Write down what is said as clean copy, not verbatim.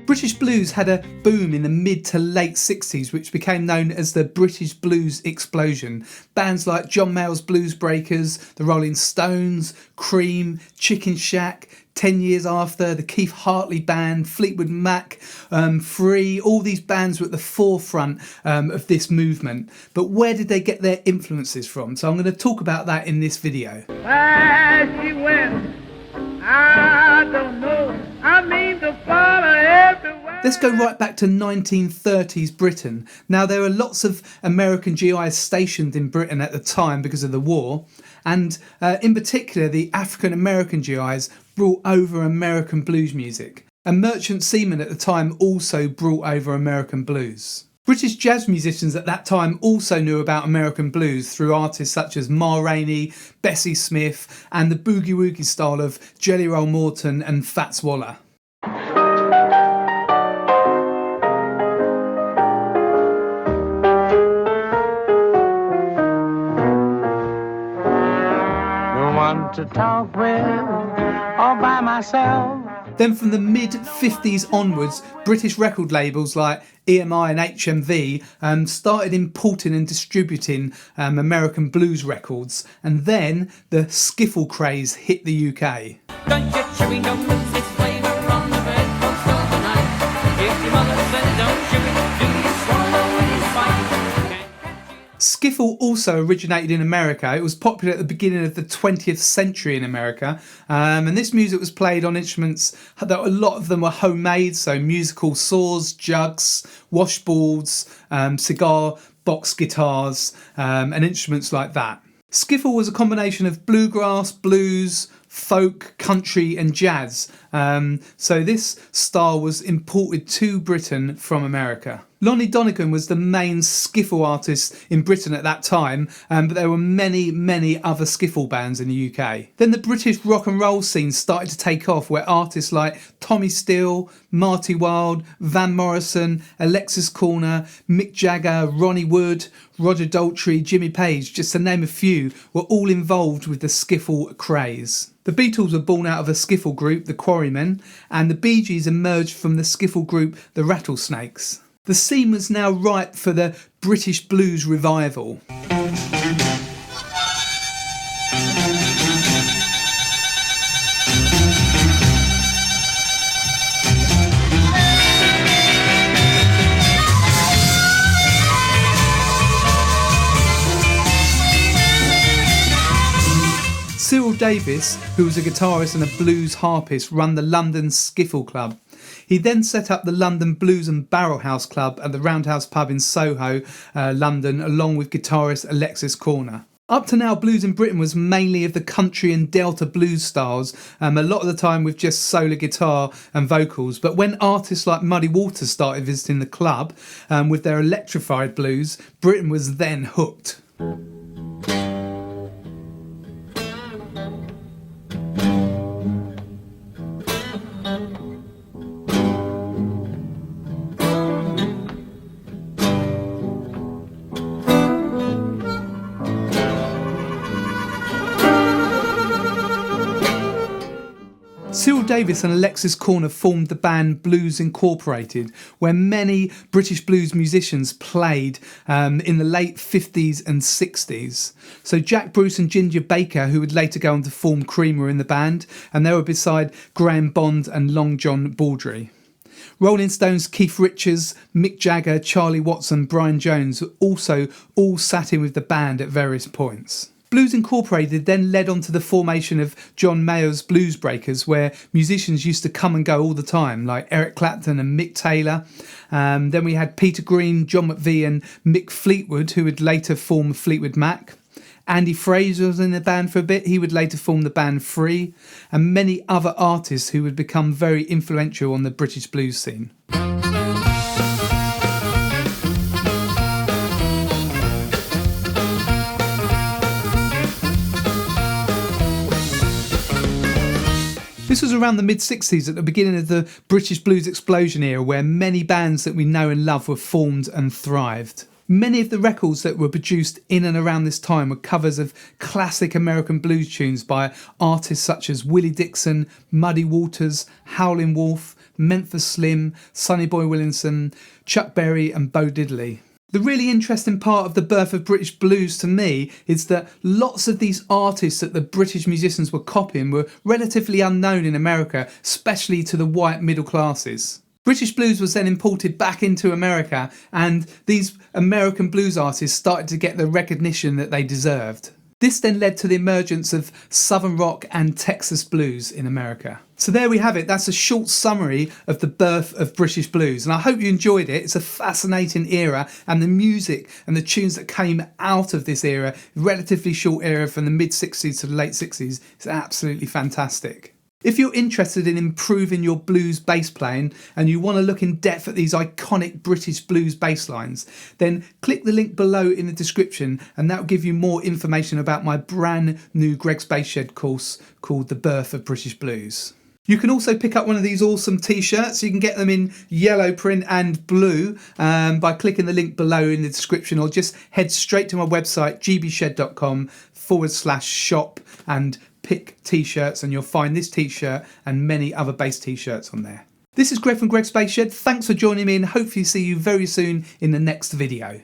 British blues had a boom in the mid to late 60s, which became known as the British blues explosion. Bands like John Mayall's Bluesbreakers, the Rolling Stones, Cream, Chicken Shack, 10 Years After, the Keith Hartley Band, Fleetwood Mac, Free, all these bands were at the forefront of this movement. But where did they get their influences from? So I'm going to talk about that in this video. Where she went, I don't know. I mean to follow everywhere. Let's go right back to 1930s Britain. Now, there were lots of American GIs stationed in Britain at the time because of the war, and in particular the African American GIs brought over American blues music. And merchant seamen at the time also brought over American blues. British jazz musicians at that time also knew about American blues through artists such as Ma Rainey, Bessie Smith, and the boogie-woogie style of Jelly Roll Morton and Fats Waller. To talk with all by myself. Then from the mid-50s onwards, British record labels like EMI and HMV started importing and distributing American blues records, and then the Skiffle Craze hit the UK. Don't get chewy, don't lose its flavour on the red post of the night. If your mother says don't chewy, do you swallow in his fight? Skiffle also originated in America. It was popular at the beginning of the 20th century in America, and this music was played on instruments that a lot of them were homemade, so musical saws, jugs, washboards, cigar box guitars, and instruments like that. Skiffle was a combination of bluegrass, blues, folk, country and jazz, so this style was imported to Britain from America. Lonnie Donegan was the main skiffle artist in Britain at that time, but there were many other skiffle bands in the UK. Then the British rock and roll scene started to take off, where artists like Tommy Steele, Marty Wilde, Van Morrison, Alexis Corner, Mick Jagger, Ronnie Wood, Roger Daltrey, Jimmy Page, just to name a few, were all involved with the skiffle craze. The Beatles were born out of a skiffle group, the Quarrymen, and the Bee Gees emerged from the skiffle group, the Rattlesnakes. The scene was now ripe for the British blues revival. Cyril Davis, who was a guitarist and a blues harpist, ran the London Skiffle Club. He then set up the London Blues and Barrel House Club at the Roundhouse pub in Soho, London, along with guitarist Alexis Corner. Up to now, blues in Britain was mainly of the country and Delta blues styles, a lot of the time with just solo guitar and vocals. But when artists like Muddy Waters started visiting the club with their electrified blues, Britain was then hooked. Cyril Davis and Alexis Corner formed the band Blues Incorporated, where many British blues musicians played in the late 50s and 60s. So Jack Bruce and Ginger Baker, who would later go on to form Cream, were in the band, and they were beside Graham Bond and Long John Baldry. Rolling Stones' Keith Richards, Mick Jagger, Charlie Watson, Brian Jones also all sat in with the band at various points. Blues Incorporated then led on to the formation of John Mayall's Bluesbreakers, where musicians used to come and go all the time, like Eric Clapton and Mick Taylor. Then we had Peter Green, John McVie and Mick Fleetwood, who would later form Fleetwood Mac. Andy Fraser was in the band for a bit. He would later form the band Free, and many other artists who would become very influential on the British blues scene. This was around the mid-60s, at the beginning of the British blues explosion era, where many bands that we know and love were formed and thrived. Many of the records that were produced in and around this time were covers of classic American blues tunes by artists such as Willie Dixon, Muddy Waters, Howlin' Wolf, Memphis Slim, Sonny Boy Williamson, Chuck Berry and Bo Diddley. The really interesting part of the birth of British blues to me is that lots of these artists that the British musicians were copying were relatively unknown in America, especially to the white middle classes. British blues was then imported back into America, and these American blues artists started to get the recognition that they deserved. This then led to the emergence of Southern rock and Texas blues in America. So there we have it. That's a short summary of the birth of British blues, and I hope you enjoyed it. It's a fascinating era, and the music and the tunes that came out of this era, relatively short era from the mid-60s to the late 60s, is absolutely fantastic. If you're interested in improving your blues bass playing and you want to look in depth at these iconic British blues bass lines, then click the link below in the description and that will give you more information about my brand new Greg's Bass Shed course called The Birth of British Blues. You can also pick up one of these awesome t-shirts. You can get them in yellow print and blue by clicking the link below in the description, or just head straight to my website gbshed.com/shop and pick t-shirts, and you'll find this t-shirt and many other bass t-shirts on there. This is Greg from Greg's Bass Shed. Thanks for joining me, and hopefully see you very soon in the next video.